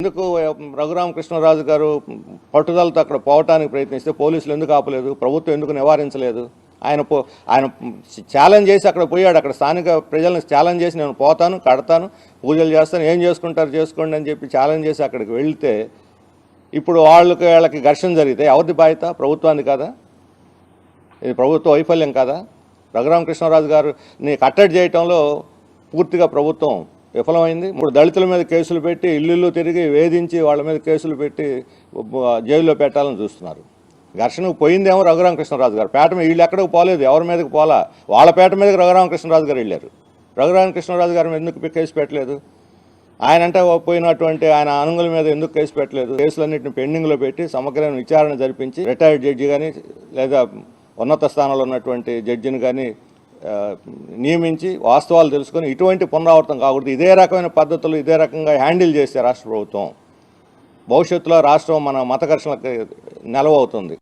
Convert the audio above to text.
ఎందుకు రఘురామకృష్ణరాజు గారు పట్టుదలతో అక్కడ పోవటానికి ప్రయత్నిస్తే పోలీసులు ఎందుకు ఆపలేదు, ప్రభుత్వం ఎందుకు నివారించలేదు? ఆయన ఛాలెంజ్ చేసి అక్కడ పోయాడు. అక్కడ స్థానిక ప్రజలను ఛాలెంజ్ చేసి నేను పోతాను, కడతాను, పూజలు చేస్తాను, ఏం చేసుకుంటారు చేసుకోండి అని చెప్పి ఛాలెంజ్ చేసి అక్కడికి వెళ్తే ఇప్పుడు వీళ్ళకి ఘర్షణ జరిగితే ఎవరిది బాధ్యత? ప్రభుత్వానికి కాదా? ఇది ప్రభుత్వ వైఫల్యం కాదా? రఘురామకృష్ణరాజు గారిని కట్టడి చేయటంలో పూర్తిగా ప్రభుత్వం విఫలమైంది. ఇప్పుడు దళితుల మీద కేసులు పెట్టి ఇల్లు తిరిగి వేధించి వాళ్ళ మీద కేసులు పెట్టి జైల్లో పెట్టాలని చూస్తున్నారు. ఘర్షణకు పోయిందేమో రఘురామకృష్ణరాజు గారు. పేట మీద వీళ్ళు ఎక్కడికి పోలేదు, ఎవరి మీదకి పోలా, వాళ్ళ పేట మీదకి రఘురామకృష్ణరాజు గారు వెళ్ళారు. రఘురామకృష్ణరాజు గారి మీద ఎందుకు కేసు పెట్టలేదు? ఆయన అంటే పోయినటువంటి ఆయన అనుగుల మీద ఎందుకు కేసు పెట్టలేదు? కేసులన్నింటిని పెండింగ్లో పెట్టి సమగ్రమైన విచారణ జరిపించి రిటైర్డ్ జడ్జి కానీ లేదా ఉన్నత స్థానంలో ఉన్నటువంటి జడ్జిని కానీ నియమించి వాస్తవాలు తెలుసుకొని ఇటువంటి పునరావృతం కాకూడదు. ఇదే రకమైన పద్ధతులు ఇదే రకంగా హ్యాండిల్ చేస్తే రాష్ట్ర ప్రభుత్వం భవిష్యత్తులో రాష్ట్రం మన మత ఘర్షణలకు నెలవవుతుంది.